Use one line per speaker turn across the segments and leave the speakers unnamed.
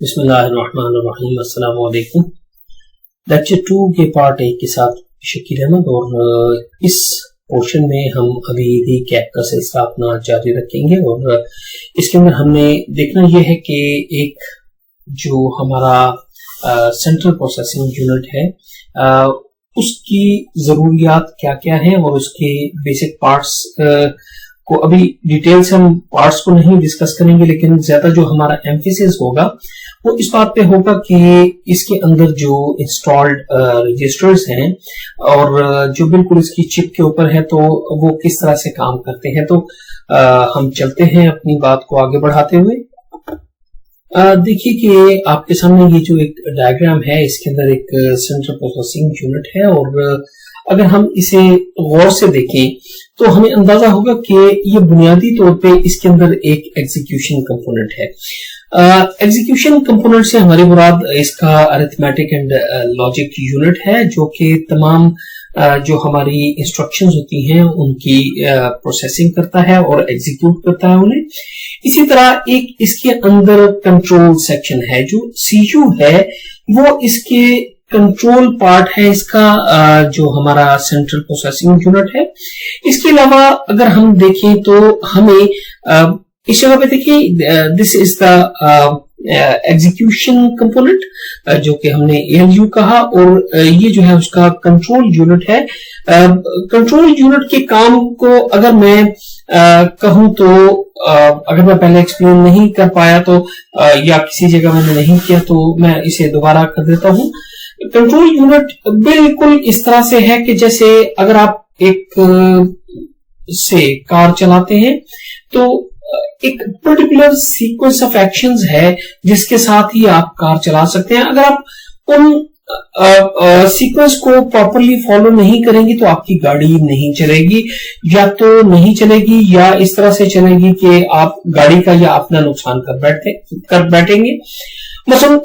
बिस्मिल्लाहिर्रहमानिर्रहीम। अस्सलाम वालेकुम। लेक्चर 2 के पार्ट 1 के साथ शकील अहमद और इस पोर्शन में हम अभी रीकैप का सिलसिला अपना जारी रखेंगे और इसके अंदर हमने देखना यह है कि एक जो हमारा सेंट्रल प्रोसेसिंग यूनिट है उसकी ज़रूरियात क्या क्या हैं और उसके बेसिक पार्ट्स को अभी डिटेल से हम पार्ट्स को नहीं डिस्कस करेंगे, लेकिन ज्यादा जो हमारा एम्फेसिस होगा वो इस बात पे होगा कि इसके अंदर जो इंस्टॉल्ड रजिस्टर्स हैं और जो बिल्कुल इसकी चिप के ऊपर है तो वो किस तरह से काम करते हैं। तो हम चलते हैं अपनी बात को आगे बढ़ाते हुए। देखिए कि आपके सामने ये जो एक डायग्राम है, इसके अंदर एक सेंट्रल प्रोसेसिंग यूनिट है और अगर हम इसे गौर से देखें तो हमें अंदाजा होगा कि ये बुनियादी तौर पे इसके अंदर एक एग्जीक्यूशन कंपोनेंट है। एग्जीक्यूशन कंपोनेंट से हमारी मुराद इसका अरिथमेटिक एंड लॉजिक यूनिट है, जो कि तमाम जो हमारी इंस्ट्रक्शंस होती हैं उनकी प्रोसेसिंग करता है और एग्जीक्यूट करता है उन्हें। इसी तरह एक इसके अंदर कंट्रोल सेक्शन है, जो सीयू है वो इसके कंट्रोल पार्ट है, इसका जो हमारा सेंट्रल प्रोसेसिंग यूनिट है। इसके अलावा अगर हम देखें तो हमें इस जगह पे देखिए this is the execution component जो कि हमने एएलयू कहा, और ये जो है उसका कंट्रोल यूनिट है। कंट्रोल यूनिट के काम को अगर मैं कहूं तो अगर मैं पहले एक्सप्लेन नहीं कर पाया तो या किसी जगह मैंने नहीं किया तो मैं इसे दोबारा कर देता हूं। कंट्रोल यूनिट बिल्कुल इस तरह से है कि जैसे अगर आप एक से कार चलाते हैं तो एक पर्टिकुलर सीक्वेंस ऑफ एक्शंस है जिसके साथ ही आप कार चला सकते हैं। अगर आप उन सीक्वेंस को प्रॉपरली फॉलो नहीं करेंगे तो आपकी गाड़ी नहीं चलेगी, या तो नहीं चलेगी या इस तरह से चलेगी कि आप गाड़ी का या अपना नुकसान कर बैठेंगे। मसलन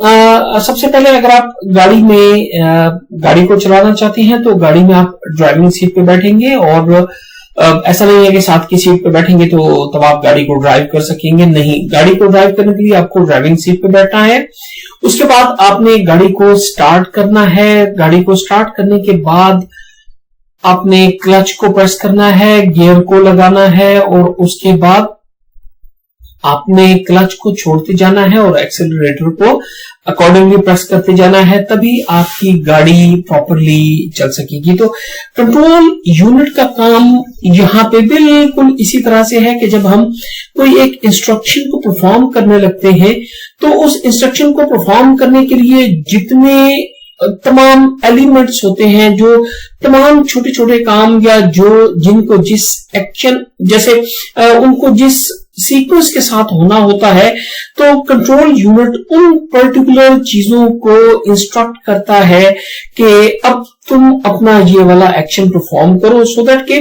सबसे पहले अगर आप गाड़ी को चलाना चाहते हैं तो गाड़ी में आप ड्राइविंग सीट पे बैठेंगे और ऐसा नहीं है कि साथ की सीट पे बैठेंगे तो तब आप गाड़ी को ड्राइव कर सकेंगे। नहीं, गाड़ी को ड्राइव करने के लिए आपको ड्राइविंग सीट पे बैठना है। उसके बाद आपने गाड़ी को स्टार्ट करना है। गाड़ी को स्टार्ट करने के बाद आपने क्लच को प्रेस करना है, गियर को लगाना है और उसके बाद आपने क्लच को छोड़ते जाना है और एक्सेलरेटर को अकॉर्डिंगली प्रेस करते जाना है, तभी आपकी गाड़ी प्रॉपरली चल सकेगी। तो कंट्रोल यूनिट का काम यहाँ पे बिल्कुल इसी तरह से है कि जब हम कोई एक इंस्ट्रक्शन को परफॉर्म करने लगते हैं तो उस इंस्ट्रक्शन को परफॉर्म करने के लिए जितने तमाम एलिमेंट्स होते हैं, जो तमाम छोटे छोटे काम या जिनको जिस एक्शन जैसे उनको जिस सीक्वेंस के साथ होना होता है, तो कंट्रोल यूनिट उन पर्टिकुलर चीजों को इंस्ट्रक्ट करता है कि अब तुम अपना ये वाला एक्शन परफॉर्म करो, सो दैट के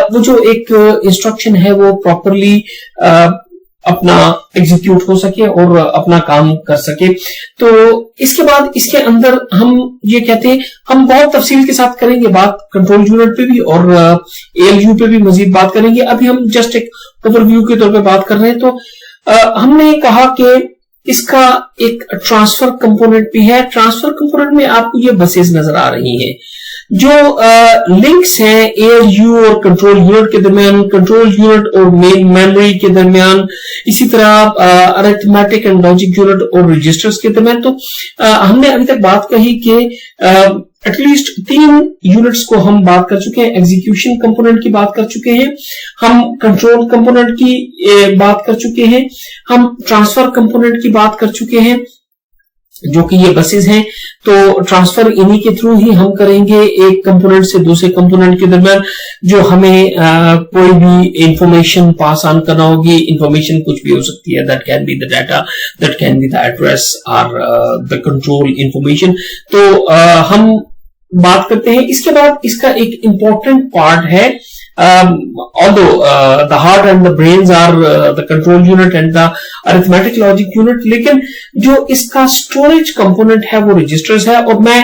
वो जो एक इंस्ट्रक्शन है वो प्रॉपरली अपना एग्जीक्यूट हो सके और अपना काम कर सके। तो इसके बाद इसके अंदर हम ये कहते हैं, हम बहुत तफसील के साथ करेंगे बात कंट्रोल यूनिट पे भी और एएलयू पे भी मजीद बात करेंगे। अभी हम जस्ट एक ओवरव्यू के तौर पे बात कर रहे हैं। तो हमने कहा कि इसका एक ट्रांसफर कंपोनेंट भी है। ट्रांसफर कंपोनेंट में आपको ये बसेस नजर आ रही हैं, जो लिंक्स हैं एएलयू और कंट्रोल यूनिट के दरमियान, कंट्रोल यूनिट और मेन मेमोरी के दरमियान, इसी तरह अरिथमेटिक एंड लॉजिक यूनिट और रजिस्टर्स के दरमियान। तो हमने अभी तक बात कही कि एटलीस्ट 3 यूनिट्स को हम बात कर चुके हैं। एग्जीक्यूशन कंपोनेंट की बात कर चुके हैं, हम कंट्रोल कंपोनेंट की बात कर चुके हैं, हम ट्रांसफर कंपोनेंट की बात कर चुके हैं जो कि ये बसेस हैं। तो ट्रांसफर इन्हीं के थ्रू ही हम करेंगे, एक कंपोनेंट से दूसरे कंपोनेंट के दरमियान जो हमें कोई भी इंफॉर्मेशन पास ऑन करना होगी। इंफॉर्मेशन कुछ भी हो सकती है, that can be the data, that can be the address और द कंट्रोल इंफॉर्मेशन। तो हम बात करते हैं। इसके बाद इसका एक इंपॉर्टेंट पार्ट है, although the heart and the brains are the control unit and the arithmetic logic unit, लेकिन जो इसका स्टोरेज कंपोनेंट है वो रजिस्टर्स है, और मैं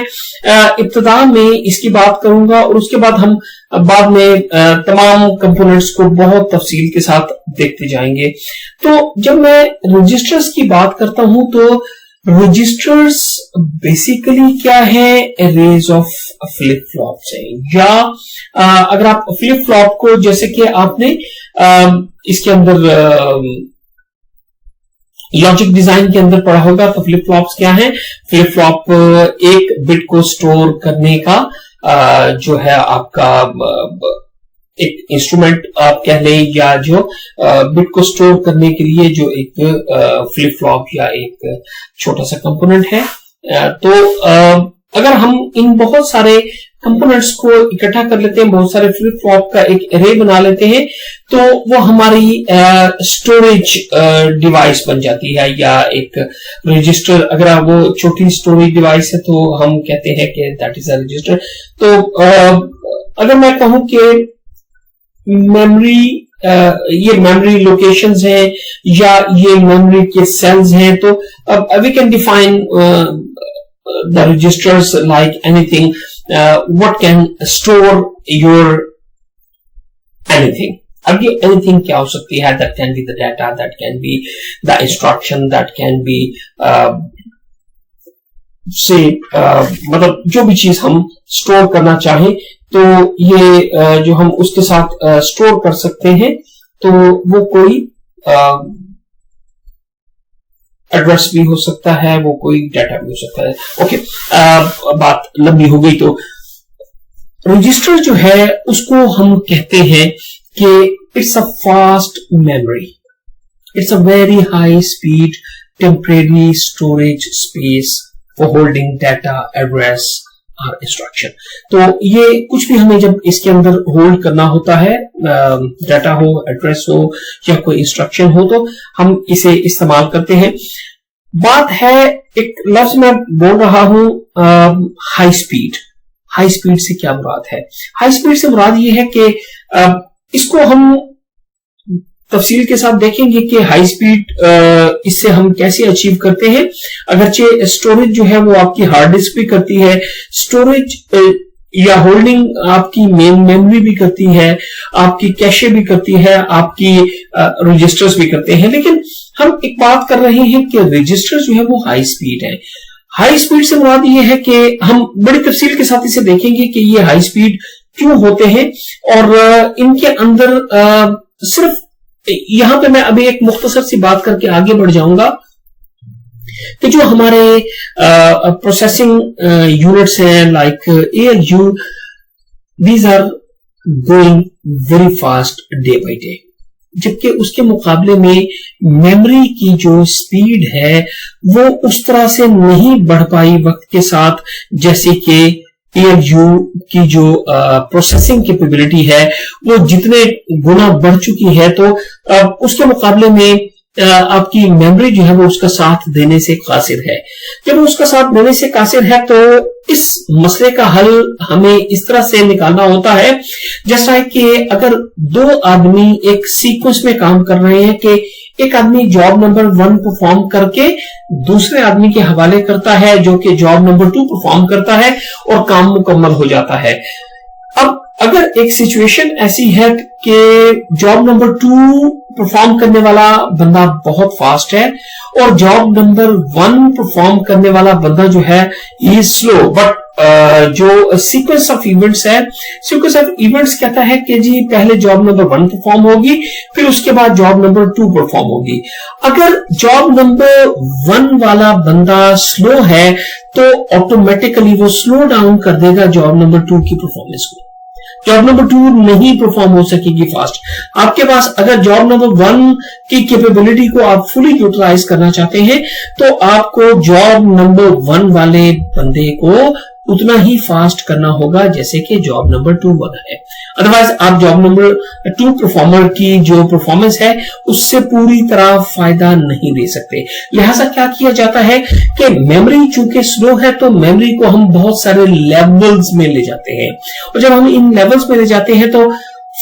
इब्तिदा में इसकी बात करूंगा और उसके बाद हम बाद में तमाम कंपोनेंट्स को बहुत तफसील के साथ देखते जाएंगे। तो जब मैं रजिस्टर्स की बात करता हूं तो रजिस्टर्स बेसिकली क्या है, एरेज ऑफ फ्लिप फ्लॉप्स है। या अगर आप फ्लिप फ्लॉप को, जैसे कि आपने इसके अंदर लॉजिक डिजाइन के अंदर पढ़ा होगा, तो फ्लिप फ्लॉप्स क्या है? फ्लिप फ्लॉप एक बिट को स्टोर करने का जो है आपका एक इंस्ट्रूमेंट आप कह लें, या जो बिट को स्टोर करने के लिए जो एक फ्लिप फ्लॉप या एक छोटा सा कंपोनेंट है। तो अगर हम इन बहुत सारे कंपोनेंट्स को इकट्ठा कर लेते हैं, बहुत सारे फ्लिप फ्लॉप का एक एरे बना लेते हैं, तो वो हमारी स्टोरेज डिवाइस बन जाती है। या एक रजिस्टर, अगर वो छोटी स्टोरेज डिवाइस है तो हम कहते हैं कि दैट इज अ रजिस्टर। तो अगर मैं कहूं कि मेमोरी, ये मेमोरी लोकेशंस हैं या ये मेमोरी के सेल्स हैं, तो अब we can define the registers like anything what can store your anything। अब ये anything क्या हो सकती है? that can be the data, that can be the instruction, that can be मतलब जो भी चीज हम स्टोर करना चाहें, तो ये जो हम उसके साथ स्टोर कर सकते हैं, तो वो कोई एड्रेस भी हो सकता है, वो कोई डाटा भी हो सकता है। ओके, बात लंबी हो गई। तो रजिस्टर जो है उसको हम कहते हैं कि it's a fast memory, it's a very high speed temporary storage space for holding data, address और इंस्ट्रक्शन। तो ये कुछ भी हमें जब इसके अंदर होल्ड करना होता है, डाटा हो, एड्रेस हो या कोई इंस्ट्रक्शन हो, तो हम इसे इस्तेमाल करते हैं। बात है, एक लफ्ज मैं बोल रहा हूं हाई स्पीड। हाई स्पीड से क्या मुराद है? हाई स्पीड से मुराद ये है कि इसको हम तफसील के साथ देखेंगे कि हाई स्पीड इससे हम कैसे अचीव करते हैं। अगरचे स्टोरेज जो है वो आपकी हार्ड डिस्क भी करती है, स्टोरेज या होल्डिंग आपकी मेन मेमोरी भी करती है, आपकी कैशे भी करती है, आपकी रजिस्टर्स भी करते हैं। लेकिन हम एक बात कर रहे हैं कि रजिस्टर जो है वो हाई स्पीड है। हाई स्पीड से मुराद ये है कि हम बड़ी तफसील के साथ इसे देखेंगे कि ये हाई स्पीड क्यों होते हैं, और इनके अंदर सिर्फ यहां पे मैं अभी एक मुख्तसर सी बात करके आगे बढ़ जाऊंगा कि जो हमारे प्रोसेसिंग यूनिट्स हैं like ALU, these are going very fast day by day, जबकि उसके मुकाबले में मेमोरी की जो स्पीड है वो उस तरह से नहीं बढ़ पाई वक्त के साथ, जैसे कि ALU की जो प्रोसेसिंग कैपेबिलिटी है वो जितने गुना बढ़ चुकी है, तो उसके मुकाबले में आपकी मेमोरी जो है वो उसका साथ देने से कासिर है। जब उसका साथ देने से कासिर है तो इस मसले का हल हमें इस तरह से निकालना होता है, जैसा कि अगर दो आदमी एक सीक्वेंस में काम कर रहे हैं कि एक आदमी जॉब नंबर 1 परफॉर्म करके दूसरे आदमी के हवाले करता है जो कि जॉब नंबर 2 परफॉर्म करता है और काम मुकम्मल हो जाता है। अब अगर एक सिचुएशन ऐसी है कि जॉब नंबर 2 परफॉर्म करने वाला बंदा बहुत फास्ट है और जॉब नंबर 1 परफॉर्म करने वाला बंदा जो है ये स्लो, बट जो सीक्वेंस ऑफ इवेंट्स है, सीक्वेंस ऑफ इवेंट्स कहता है कि जी पहले जॉब नंबर 1 परफॉर्म होगी, फिर उसके बाद जॉब नंबर 2 परफॉर्म होगी। अगर जॉब नंबर 1 वाला बंदा स्लो है तो ऑटोमेटिकली वो स्लो डाउन कर देगा जॉब नंबर 2 की परफॉर्मेंस को। जॉब नंबर 2 नहीं परफॉर्म हो सकेगी फास्ट। आपके पास अगर जॉब नंबर 1 की कैपेबिलिटी को आप फुली यूटिलाइज करना चाहते हैं तो आपको जॉब नंबर 1 वाले बंदे को उतना ही फास्ट करना होगा जैसे कि जॉब नंबर 2 वाला है। अदरवाइज आप जॉब नंबर 2 परफॉर्मर की जो परफॉर्मेंस है उससे पूरी तरह फायदा नहीं ले सकते। लिहाजा क्या किया जाता है कि मेमोरी चूंकि स्लो है तो मेमोरी को हम बहुत सारे लेवल्स में ले जाते हैं, और जब हम इन लेवल्स में ले जाते हैं तो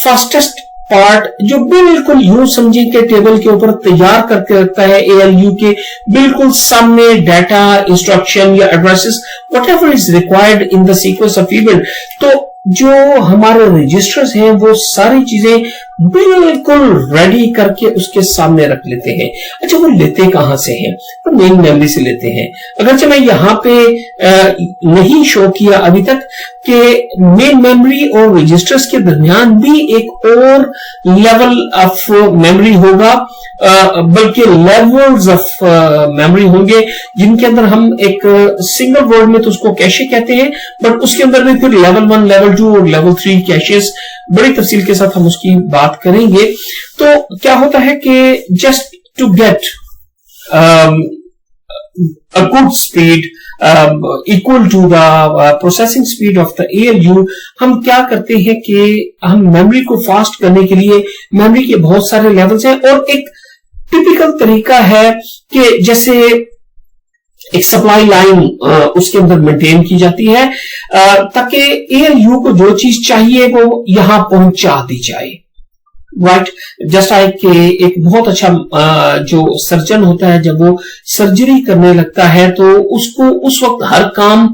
फास्टेस्ट पार्ट जो बिल्कुल यूं समझें कि टेबल के ऊपर तैयार करके रखता है ALU के बिल्कुल सामने डाटा, इंस्ट्रक्शन या addresses whatever is required in the sequence of event, तो जो हमारे रजिस्टर्स हैं वो सारी चीजें बिल्कुल रेडी करके उसके सामने रख लेते हैं। अच्छा, वो लेते कहां से हैं? तो मेन मेमोरी से लेते हैं। अगरचे मैं यहाँ पे नहीं शो किया अभी तक कि मेन मेमोरी और रजिस्टर्स के दरमियान भी एक और लेवल ऑफ मेमोरी होगा, बल्कि लेवल्स ऑफ मेमोरी होंगे, जिनके अंदर हम एक सिंगल वर्ड में तो उसको कैशे कहते हैं, बट उसके अंदर भी फिर लेवल 1, लेवल 2 और लेवल 3 कैशेस बड़ी तफसील के साथ हम उसकी बात करेंगे। तो क्या होता है कि just to get a good speed equal to the processing speed of the ALU, हम क्या करते हैं कि हम मेमोरी को फास्ट करने के लिए मेमोरी के बहुत सारे लेवल्स हैं, और एक टिपिकल तरीका है कि जैसे एक सप्लाई लाइन उसके अंदर मेंटेन की जाती है ताकि ALU को जो चीज चाहिए वो यहां पहुंचा दी जाए। राइट, जस्ट लाइक के एक बहुत अच्छा जो सर्जन होता है, जब वो सर्जरी करने लगता है तो उसको उस वक्त हर काम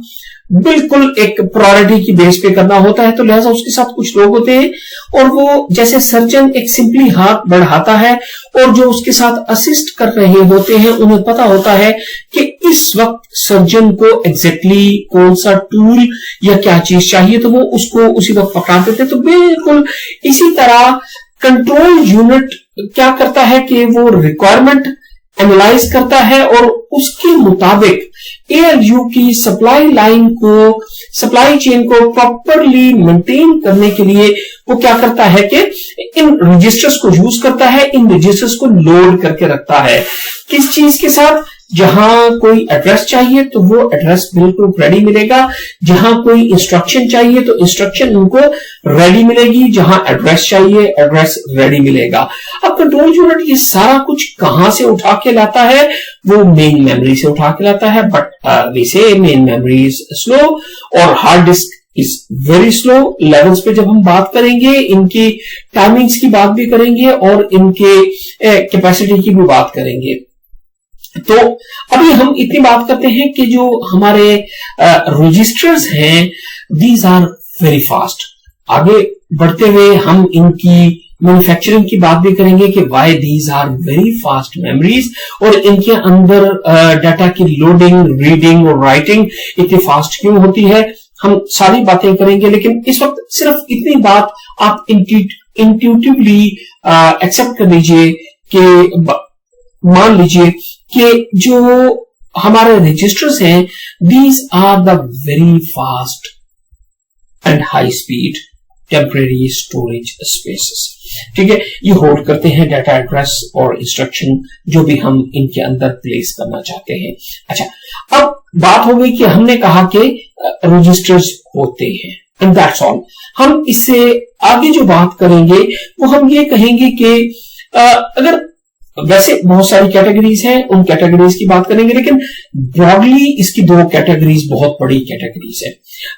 बिल्कुल एक प्रायोरिटी की बेस पे करना होता है, तो लिहाजा उसके साथ कुछ लोग होते हैं और वो जैसे सर्जन एक सिंपली हाथ बढ़ाता है और जो उसके साथ असिस्ट कर रहे होते हैं उन्हें पता होता है कि इस वक्त सर्जन को एग्जैक्टली कौन सा टूल या क्या चीज चाहिए, तो वो उसको उसी वक्त पकड़ा देते हैं। तो बिल्कुल इसी तरह कंट्रोल यूनिट क्या करता है कि वो रिक्वायरमेंट एनालाइज करता है और उसके मुताबिक ALU की सप्लाई लाइन को, सप्लाई चेन को प्रॉपरली मेंटेन करने के लिए वो क्या करता है कि इन रजिस्टर्स को यूज करता है, इन रजिस्टर्स को लोड करके रखता है। किस चीज के साथ? जहां कोई एड्रेस चाहिए तो वो एड्रेस बिल्कुल रेडी मिलेगा, जहां कोई इंस्ट्रक्शन चाहिए तो इंस्ट्रक्शन उनको रेडी मिलेगी, जहां एड्रेस चाहिए एड्रेस रेडी मिलेगा। अब कंट्रोल यूनिट ये सारा कुछ कहां से उठा के लाता है? वो मेन मेमोरी से उठा के लाता है, बट वैसे मेन मेमोरी इज स्लो और hard disk is very slow. Levels पे जब हम बात करेंगे इनकी टाइमिंग्स की बात भी करेंगे और इनके कैपेसिटी की भी बात करेंगे। तो अभी हम इतनी बात करते हैं कि जो हमारे रजिस्टर्स हैं दीज आर वेरी फास्ट। आगे बढ़ते हुए हम इनकी मैन्युफैक्चरिंग की बात भी करेंगे कि why these are very fast memories और इनके अंदर डाटा की लोडिंग, रीडिंग और राइटिंग इतनी फास्ट क्यों होती है। हम सारी बातें करेंगे, लेकिन इस वक्त सिर्फ इतनी बात आप इंट्यूटिवली एक्सेप्ट कर लीजिए कि मान लीजिए कि जो हमारे रजिस्टर्स हैं these are the very fast and high speed temporary storage spaces. ठीक है, ये होल्ड करते हैं डाटा, एड्रेस और इंस्ट्रक्शन जो भी हम इनके अंदर प्लेस करना चाहते हैं। अच्छा, अब बात हो गई कि हमने कहा कि रजिस्टर्स होते हैं एंड दैट्स ऑल। हम इससे आगे जो बात करेंगे वो हम ये कहेंगे कि अगर वैसे बहुत सारी कैटेगरीज हैं, उन कैटेगरीज की बात करेंगे, लेकिन ब्रॉडली इसकी दो कैटेगरीज बहुत बड़ी कैटेगरीज है।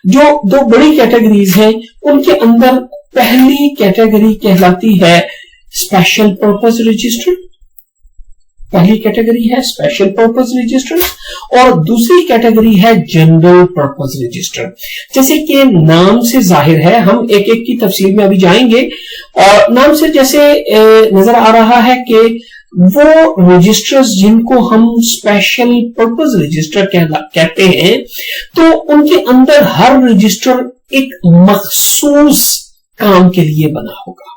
जो दो बड़ी कैटेगरीज हैं उनके अंदर पहली कैटेगरी कहलाती है स्पेशल पर्पस रजिस्टर। पहली कैटेगरी है स्पेशल पर्पस रजिस्टर और दूसरी कैटेगरी है जनरल पर्पस रजिस्टर। जैसे कि नाम से जाहिर है, हम एक एक की तफसील में अभी जाएंगे। नाम से जैसे नजर आ रहा है कि वो रजिस्टर्स जिनको हम स्पेशल पर्पस रजिस्टर कहते हैं, तो उनके अंदर हर रजिस्टर एक मखसूस काम के लिए बना होगा,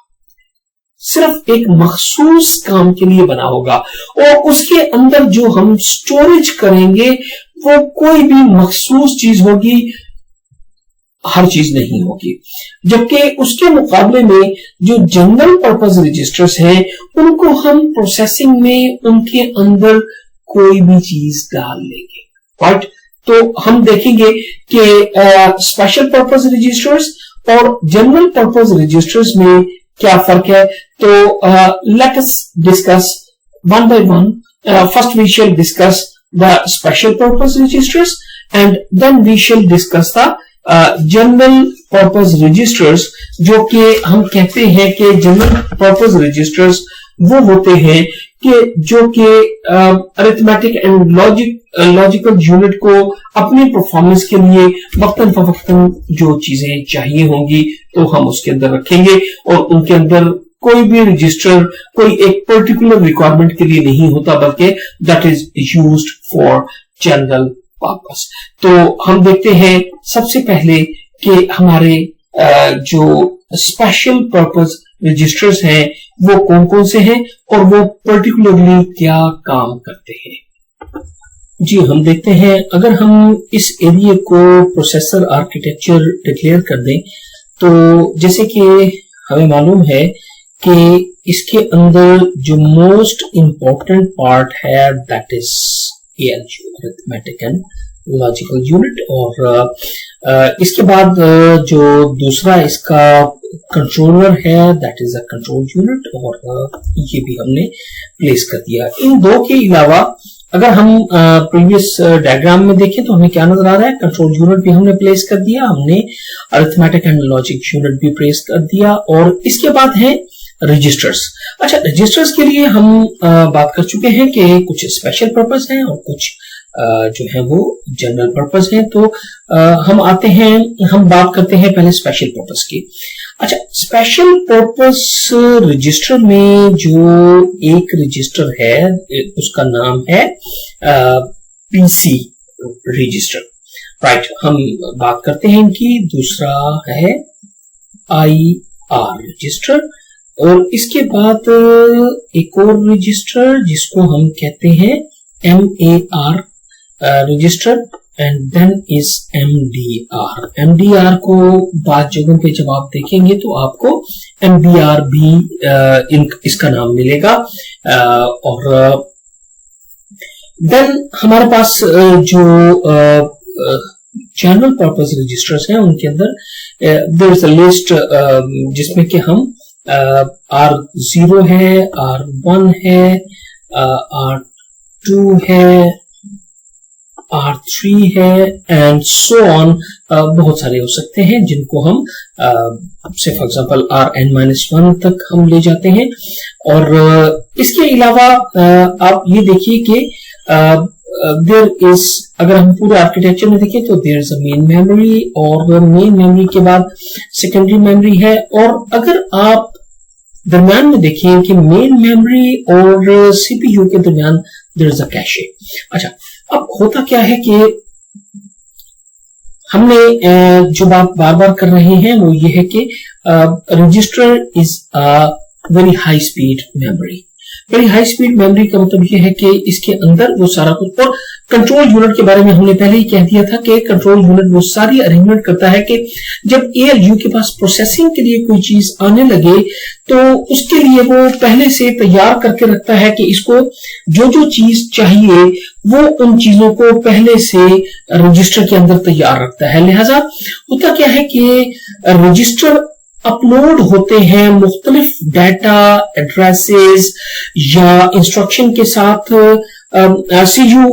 सिर्फ एक मखसूस काम के लिए बना होगा और उसके अंदर जो हम स्टोरेज करेंगे वो कोई भी मखसूस चीज होगी, हर चीज नहीं होगी। जबकि उसके मुकाबले में जो जनरल पर्पस रजिस्टर्स हैं उनको हम प्रोसेसिंग में उनके अंदर कोई भी चीज डाल लेंगे। राइट, तो हम देखेंगे कि स्पेशल पर्पस रजिस्टर्स और जनरल पर्पस रजिस्टर्स में क्या फर्क है। तो let us discuss one by one. First we shall discuss the special purpose registers and then we shall discuss the general purpose registers, जो कि हम कहते हैं कि जनरल पर्पस रजिस्टर्स वो होते हैं कि जो कि अरिथमेटिक एंड लॉजिकल यूनिट को अपनी परफॉर्मेंस के लिए वक्तन फवक्तन जो चीजें चाहिए होंगी तो हम उसके अंदर रखेंगे और उनके अंदर कोई भी रजिस्टर कोई एक पर्टिकुलर रिक्वायरमेंट के लिए नहीं होता, बल्कि that is used for general purpose. तो हम देखते हैं सबसे पहले कि हमारे जो स्पेशल पर्पस रजिस्टर्स हैं वो कौन कौन से हैं और वो पर्टिकुलरली क्या काम करते हैं। जी, हम देखते हैं, अगर हम इस एरिया को प्रोसेसर आर्किटेक्चर डिक्लेयर कर दें तो जैसे कि हमें मालूम है कि इसके अंदर जो मोस्ट इंपॉर्टेंट पार्ट है that is ALU, arithmetic and logical unit, और इसके बाद जो दूसरा इसका कंट्रोलर है that is a control unit, और ये भी हमने प्लेस कर दिया। इन दो के अलावा अगर हम प्रीवियस डायग्राम में देखें तो हमें क्या नजर आ रहा है, कंट्रोल यूनिट भी हमने प्लेस कर दिया, हमने अरिथमेटिक एंड लॉजिक यूनिट भी प्लेस कर दिया, और इसके बाद है रजिस्टर्स। अच्छा, रजिस्टर्स के लिए हम बात कर चुके हैं कि कुछ स्पेशल पर्पस हैं और कुछ जो है वो जनरल पर्पस है। तो हम आते हैं, हम बात करते हैं पहले स्पेशल पर्पस की। अच्छा, स्पेशल पर्पस रजिस्टर में जो एक रजिस्टर है उसका नाम है PC रजिस्टर, राइट। हम बात करते हैं इनकी। दूसरा है IR रजिस्टर, और इसके बाद एक और रजिस्टर जिसको हम कहते हैं MAR register, and then is MDR को बाद जगहों पे जब आप देखेंगे तो आपको MBR भी इसका नाम मिलेगा। और देन हमारे पास जो जनरल पर्पस रजिस्टर्स हैं उनके अंदर देयर इज अ लिस्ट जिसमें कि हम R0 है, R1 है, R2 है, R3 है, एंड सो ऑन। बहुत सारे हो सकते हैं जिनको हम से फॉर एग्जांपल Rn-1 तक हम ले जाते हैं। और इसके अलावा आप ये देखिए कि देयर इज, अगर हम पूरे आर्किटेक्चर में देखें तो there is a main memory, और मेन मेमोरी के बाद सेकेंडरी मेमोरी है, और अगर आप दरम्यान में देखें कि मेन मेमोरी और CPU के दरम्यान देयर इज अ कैशे। अच्छा, अब होता क्या है कि हमने जो बात बार बार कर रहे हैं वो ये है कि register is a very high speed memory. Very high speed memory का मतलब ये है कि इसके अंदर वो सारा कुछ, और कंट्रोल यूनिट के बारे में हमने पहले ही कह दिया था कि कंट्रोल यूनिट वो सारी अरेंजमेंट करता है कि जब ALU के पास प्रोसेसिंग के लिए कोई चीज आने लगे तो उसके लिए वो पहले से तैयार करके रखता है कि इसको जो जो चीज चाहिए वो उन चीजों को पहले से रजिस्टर के अंदर तैयार रखता है। लिहाजा होता क्या है कि रजिस्टर अपलोड होते हैं मुख्तलिफ डाटा, एड्रेसेस या इंस्ट्रक्शन के साथ। CPU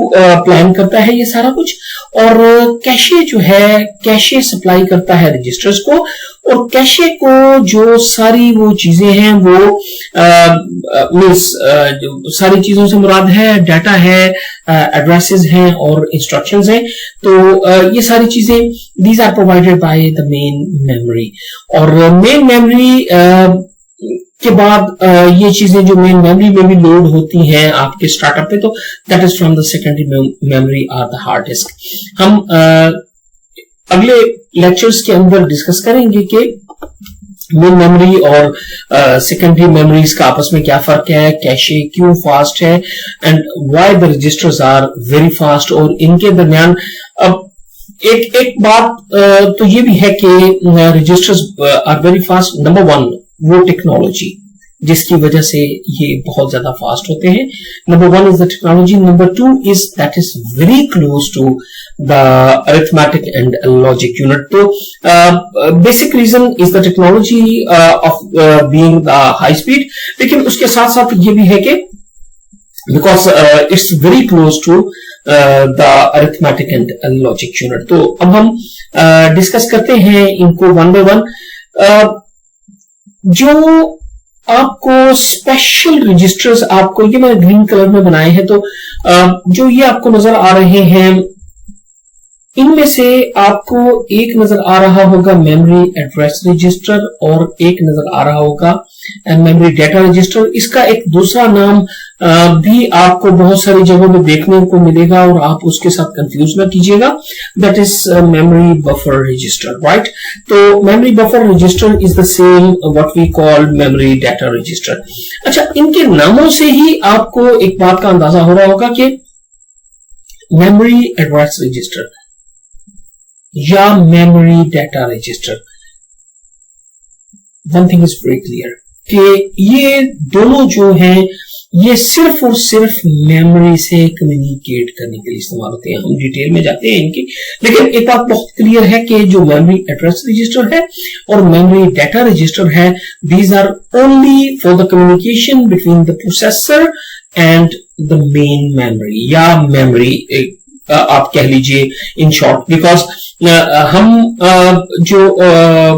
प्लान करता है ये सारा कुछ, और कैशे जो है कैशे सप्लाई करता है रजिस्टर्स को, और कैशे को जो सारी वो चीजें हैं वो सारी चीजों से मुराद है डाटा है, एड्रेसेस हैं और इंस्ट्रक्शंस हैं। तो ये सारी चीजें these are provided by the main memory, और मेन मेमोरी के बाद ये चीजें जो मेन मेमोरी में भी लोड होती हैं आपके स्टार्टअप पे, तो that is from the secondary memory और द हार्ड डिस्क। हम अगले लेक्चर्स के अंदर डिस्कस करेंगे कि मेन मेमोरी और सेकेंडरी मेमोरीज का आपस में क्या फर्क है, कैशे क्यों फास्ट है, and why the registers are very fast, और इनके दरमियान अब एक बात तो ये भी है कि registers are very fast. Number one, वो टेक्नोलॉजी जिसकी वजह से ये बहुत ज्यादा फास्ट होते हैं। Number one is the technology, number two is that is very close to the arithmetic and logic unit. तो basic reason is the technology of being the high speed, लेकिन उसके साथ साथ ये भी है कि because it's very close to the arithmetic and logic unit. तो अब हम डिस्कस करते हैं इनको वन बाय वन। जो आपको स्पेशल रजिस्टर्स, आपको ये मैंने ग्रीन कलर में बनाए हैं, तो जो ये आपको नजर आ रहे हैं इनमें से आपको एक नजर आ रहा होगा मेमोरी एड्रेस रजिस्टर और एक नजर आ रहा होगा मेमोरी डेटा रजिस्टर। इसका एक दूसरा नाम भी आपको बहुत सारी जगहों में देखने को मिलेगा और आप उसके साथ कंफ्यूज ना कीजिएगा, that is memory buffer register, right. तो memory buffer register is the same what we call memory data register. अच्छा, इनके नामों से ही आपको एक बात का अंदाजा हो रहा होगा कि मेमोरी एड्रेस रजिस्टर या memory data register, one thing is very clear कि ये दोनों जो हैं ये सिर्फ और सिर्फ मेमोरी से कम्युनिकेट करने के लिए इस्तेमाल होते हैं। हम डिटेल में जाते हैं इनकी, लेकिन एक बात बहुत क्लियर है कि जो मेमोरी एड्रेस रजिस्टर है और मेमोरी डेटा रजिस्टर है, these are only for the communication between the processor and the main memory या मेमोरी आप कह लीजिए इन शॉर्ट, बिकॉज हम जो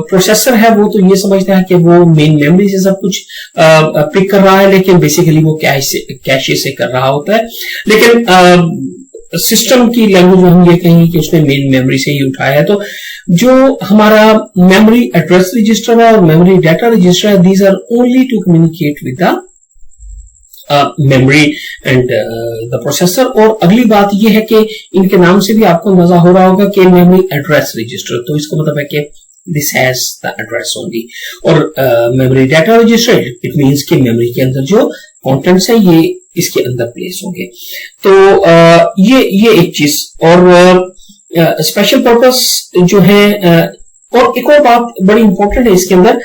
प्रोसेसर है वो तो ये समझता है कि वो मेन मेमोरी से सब कुछ पिक कर रहा है, लेकिन बेसिकली वो कैशे से कर रहा होता है। लेकिन सिस्टम की लैंग्वेज में हम ये कहेंगे कि उसने मेन मेमोरी से ही उठाया है। तो जो हमारा मेमोरी एड्रेस रजिस्टर है और मेमोरी डेटा रजिस्टर है, these are only to communicate with the memory and the processor. और अगली बात यह है कि इनके नाम से भी आपको अंदाजा हो रहा होगा कि मेमोरी एड्रेस रजिस्टर, तो इसका मतलब है कि this has the address only. और memory data register it means कि मेमोरी के अंदर जो कंटेंट्स है ये इसके अंदर प्लेस होंगे। तो ये एक चीज। और स्पेशल पर्पस जो है, और एक और बात बड़ी इंपॉर्टेंट है इसके अंदर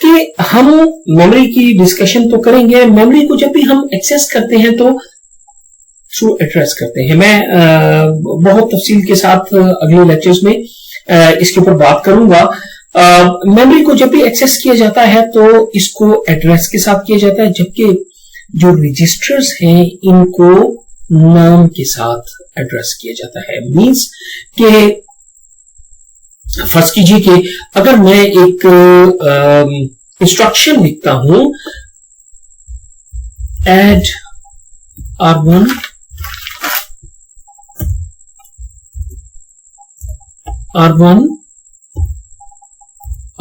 कि हम मेमोरी की डिस्कशन तो करेंगे, मेमोरी को जब भी हम एक्सेस करते हैं तो थ्रू एड्रेस करते हैं। मैं बहुत तफसील के साथ अगले लेक्चर्स में इसके ऊपर बात करूंगा। मेमोरी को जब भी एक्सेस किया जाता है तो इसको एड्रेस के साथ किया जाता है, जबकि जो रजिस्टर्स हैं इनको नाम के साथ एड्रेस किया जाता है। मींस के फर्ज कीजिए कि अगर मैं एक इंस्ट्रक्शन लिखता हूं एड R1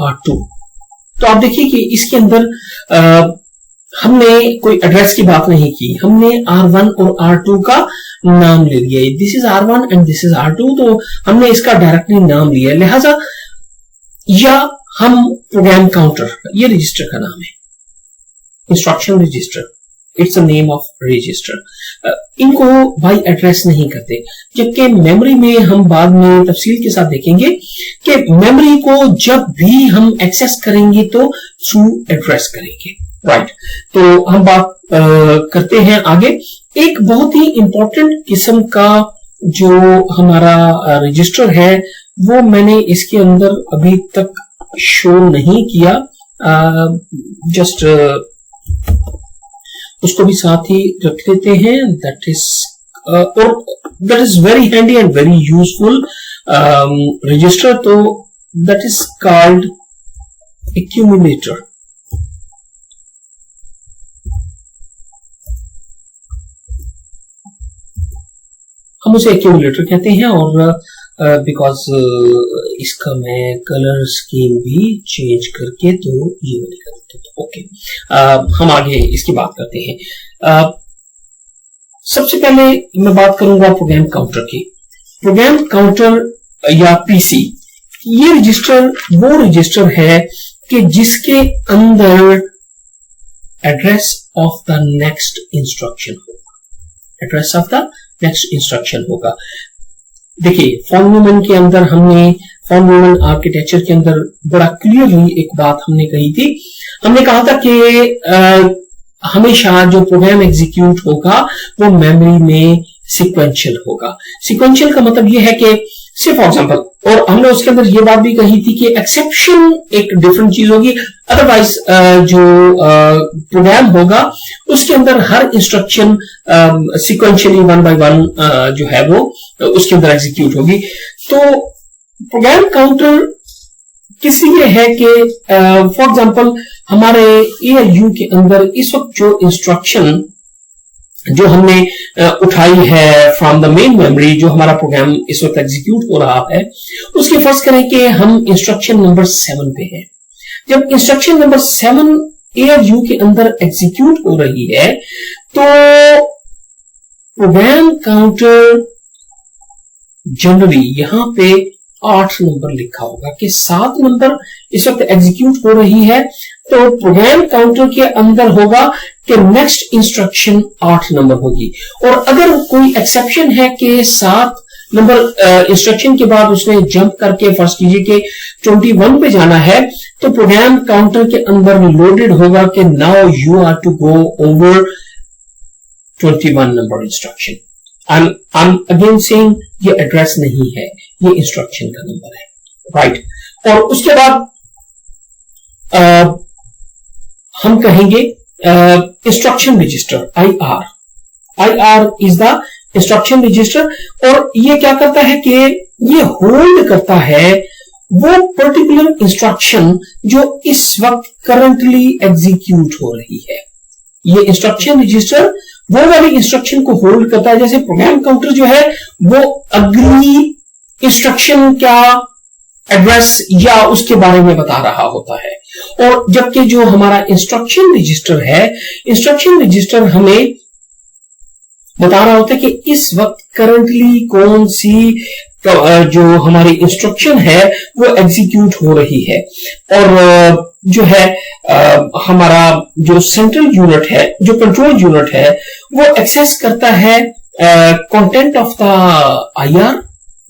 R2, तो आप देखिए कि इसके अंदर हमने कोई एड्रेस की बात नहीं की, हमने R1 और R2 का नाम ले लिया। This is R1 and this is R2, तो हमने इसका डायरेक्टली नाम लिया। लिहाजा या हम प्रोग्राम काउंटर, ये रजिस्टर का नाम है, instruction register, it's a name of register, इनको बाय एड्रेस नहीं करते। जबकि मेमोरी में हम बाद में तफसील के साथ देखेंगे कि मेमोरी को जब भी हम एक्सेस करेंगे तो थ्रू एड्रेस करेंगे, राइट। तो हम बात करते हैं आगे। एक बहुत ही इंपॉर्टेंट किस्म का जो हमारा रजिस्टर है वो मैंने इसके अंदर अभी तक शो नहीं किया, जस्ट उसको भी साथ ही रख लेते हैं। That is very handy and very useful register, तो दैट इज कॉल्ड एक्यूमुलेटर। हम उसे एक्यूमुलेटर कहते हैं और बिकॉज इसका मैं कलर स्कीम भी चेंज करके तो ये कर देते हैं। ओके, हम आगे इसकी बात करते हैं। सबसे पहले मैं बात करूंगा प्रोग्राम काउंटर की। प्रोग्राम काउंटर या पीसी, ये रजिस्टर वो रजिस्टर है कि जिसके अंदर address of the next instruction होगा, address of the next instruction होगा। देखिए, फॉन न्यूमन के अंदर हमने, फॉन न्यूमन आर्किटेक्चर के अंदर बड़ा क्लियरली एक बात हमने कही थी। हमने कहा था कि हमेशा जो प्रोग्राम एग्जीक्यूट होगा वो मेमोरी में सिक्वेंशियल होगा। सिक्वेंशियल का मतलब ये है कि से फॉर एग्जांपल, और हमने उसके अंदर ये बात भी कही थी कि एक्सेप्शन एक डिफरेंट चीज होगी, अदरवाइज जो प्रोग्राम होगा उसके अंदर हर instruction sequentially one by one जो है वो उसके अंदर एग्जीक्यूट होगी। तो प्रोग्राम काउंटर किस लिए है कि फॉर एग्जांपल हमारे ALU के अंदर इस वक्त जो इंस्ट्रक्शन जो हमने उठाई है फ्रॉम द मेन मेमोरी, जो हमारा प्रोग्राम इस वक्त एग्जीक्यूट हो रहा है, उसके फर्ज करें कि हम इंस्ट्रक्शन नंबर 7 पे हैं। जब इंस्ट्रक्शन नंबर 7 ALU के अंदर एग्जीक्यूट हो रही है तो प्रोग्राम काउंटर जनरली यहां पे 8 नंबर लिखा होगा कि 7 नंबर इस वक्त एग्जीक्यूट हो रही है, तो प्रोग्राम काउंटर के अंदर होगा कि नेक्स्ट इंस्ट्रक्शन 8 नंबर होगी। और अगर कोई एक्सेप्शन है कि 7 नंबर इंस्ट्रक्शन के बाद उसने जंप करके फर्स्ट कीजिए कि 21 पे जाना है, तो प्रोग्राम काउंटर के अंदर लोडेड होगा कि now you are to go over 21 number instruction. I'm again saying ये एड्रेस नहीं है, ये इंस्ट्रक्शन का नंबर है, राइट। और उसके बाद हम कहेंगे instruction register IR is the instruction register, और ये क्या करता है कि ये होल्ड करता है वो पर्टिकुलर इंस्ट्रक्शन जो इस वक्त करंटली एग्जीक्यूट हो रही है। ये इंस्ट्रक्शन रजिस्टर वो वाली इंस्ट्रक्शन को होल्ड करता है, जैसे प्रोग्राम काउंटर जो है वो अगली इंस्ट्रक्शन का एड्रेस या उसके बारे में बता रहा होता है। और जबकि जो हमारा इंस्ट्रक्शन रजिस्टर है, इंस्ट्रक्शन रजिस्टर हमें बता रहा होता है कि इस वक्त करंटली कौन सी जो हमारी इंस्ट्रक्शन है वो एग्जीक्यूट हो रही है। और जो है हमारा जो सेंट्रल यूनिट है, जो कंट्रोल यूनिट है, वो एक्सेस करता है कंटेंट ऑफ द IR,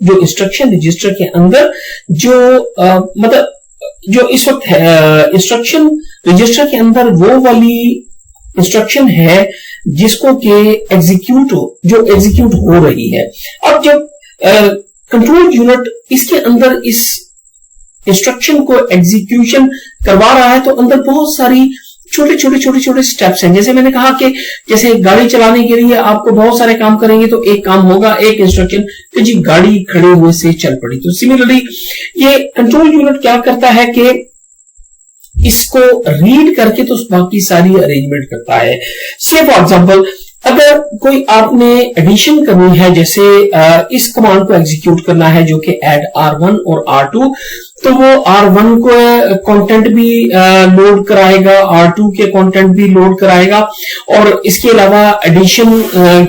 जो इंस्ट्रक्शन रजिस्टर के अंदर जो मतलब जो इस वक्त इंस्ट्रक्शन रजिस्टर के अंदर वो वाली इंस्ट्रक्शन है जिसको के जो एग्जीक्यूट हो रही है। अब जब कंट्रोल यूनिट इसके अंदर इस इंस्ट्रक्शन को एग्जीक्यूशन करवा रहा है, तो अंदर बहुत सारी छोटे स्टेप्स हैं। जैसे मैंने कहा कि जैसे गाड़ी चलाने के लिए आपको बहुत सारे काम करेंगे, तो एक काम होगा, एक इंस्ट्रक्शन कि जी गाड़ी खड़े हुए से चल पड़ी। तो सिमिलरली ये कंट्रोल यूनिट क्या करता है कि इसको रीड करके तो बाकी सारी अरेंजमेंट करता है। से फॉर एग्जांपल अगर कोई आपने एडिशन करनी है, जैसे इस कमांड को एग्जीक्यूट करना है जो कि ऐड R1 और R2, तो वो R1 को कंटेंट भी लोड कराएगा, R2 के कंटेंट भी लोड कराएगा, और इसके अलावा एडिशन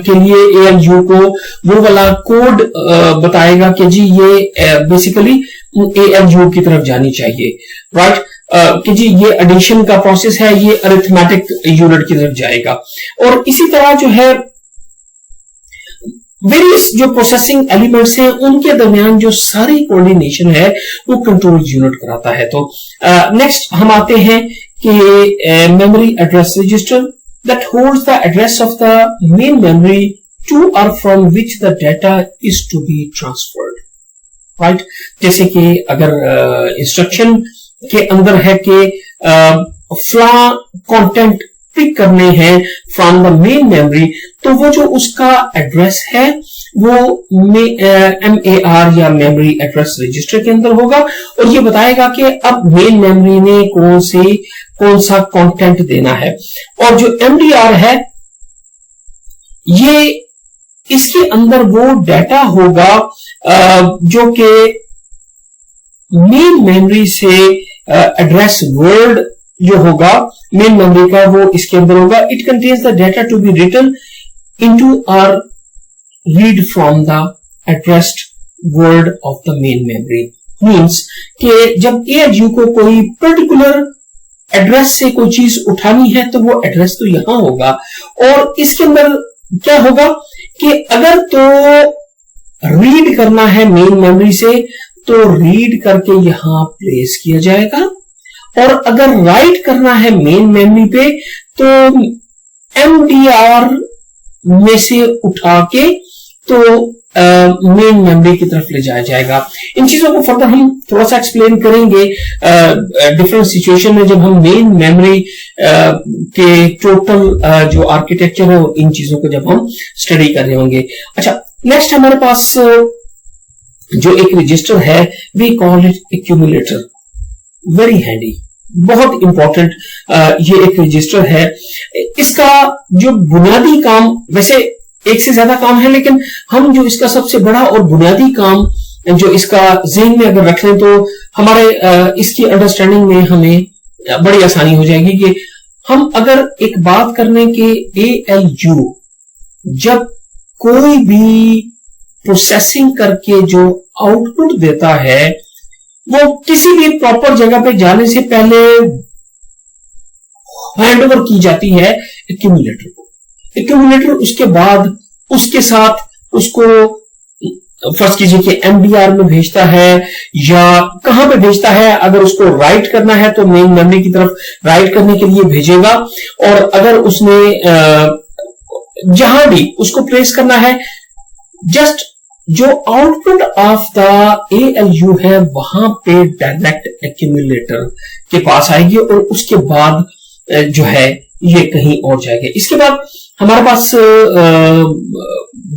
के लिए ALU को वो वाला कोड बताएगा कि जी ये बेसिकली ALU की तरफ जानी चाहिए, राइट। कि जी ये एडिशन का प्रोसेस है, ये अरिथमेटिक यूनिट की तरफ जाएगा। और इसी तरह जो है वेरियस जो प्रोसेसिंग एलिमेंट्स हैं उनके दरमियान जो सारी कोऑर्डिनेशन है वो कंट्रोल यूनिट कराता है। तो नेक्स्ट हम आते हैं कि memory address register that holds the address of the main memory to और from which the data is to be transferred, right. जैसे कि अगर इंस्ट्रक्शन के अंदर है कि फ्ला कंटेंट पिक करने हैं फ्रॉम द मेन मेमोरी, तो वो जो उसका एड्रेस है वो MAR या मेमोरी एड्रेस रजिस्टर के अंदर होगा, और ये बताएगा कि अब मेन मेमोरी ने कौन सा कंटेंट देना है। और जो MDR है ये इसके अंदर वो डाटा होगा जो कि मेन मेमोरी से एड्रेस वर्ड जो होगा मेन मेमोरी का वो इसके अंदर होगा। It contains the data to be written into और read from the addressed word of the main memory. Means कि जब ALU को कोई पर्टिकुलर एड्रेस से कोई चीज उठानी है तो वो एड्रेस तो यहां होगा, और इसके अंदर क्या होगा कि अगर तो रीड करना है मेन मेमोरी से तो रीड करके यहां प्लेस किया जाएगा, और अगर राइट करना है मेन मेमोरी पे तो MDR में से उठा के तो मेन मेमोरी की तरफ ले जाया जाएगा। इन चीजों को फर्दर हम थोड़ा सा एक्सप्लेन करेंगे डिफरेंट सिचुएशन में, जब हम मेन मेमोरी के टोटल जो आर्किटेक्चर है इन चीजों को जब हम स्टडी कर रहे होंगे। अच्छा, नेक्स्ट हमारे पास जो एक रजिस्टर है we call it accumulator. Very handy, बहुत इंपॉर्टेंट ये एक रजिस्टर है। इसका जो बुनियादी काम, वैसे एक से ज्यादा काम है, लेकिन हम जो इसका सबसे बड़ा और बुनियादी काम जो इसका ज़हन में अगर रख लें तो हमारे इसकी अंडरस्टैंडिंग में हमें बड़ी आसानी हो जाएगी कि हम अगर एक बात करने के ALU जब कोई भी प्रोसेसिंग करके जो आउटपुट देता है वो किसी भी प्रॉपर जगह पे जाने से पहले हैंडओवर की जाती है एक्यूमुलेटर को। एक्यूमुलेटर उसके बाद उसके साथ उसको फर्स्ट कीजिए कि MBR में भेजता है या कहां पे भेजता है। अगर उसको राइट करना है तो मेन मेमोरी की तरफ राइट करने के लिए भेजेगा, और अगर उसने जहां भी उसको प्लेस करना है, जस्ट जो आउटपुट ऑफ द ALU है वहां पे डायरेक्ट एक्यूमुलेटर के पास आएगी और उसके बाद जो है ये कहीं और जाएगा। इसके बाद हमारे पास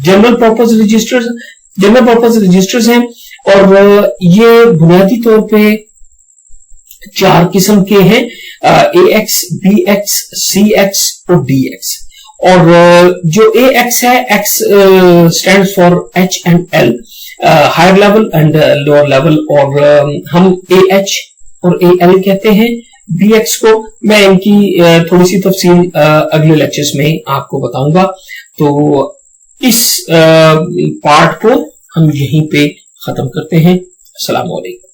जनरल पर्पस रजिस्टर्स हैं, और ये बुनियादी तौर पे 4 किस्म के हैं, AX, BX, CX और DX। और जो AX है, X stand for H and L, higher level and lower level, और हम AH और AL कहते हैं BX को। मैं इनकी थोड़ी सी तफसील अगले लेक्चर्स में आपको बताऊंगा। तो इस पार्ट को हम यहीं पे खत्म करते हैं। अस्सलाम वालेकुम।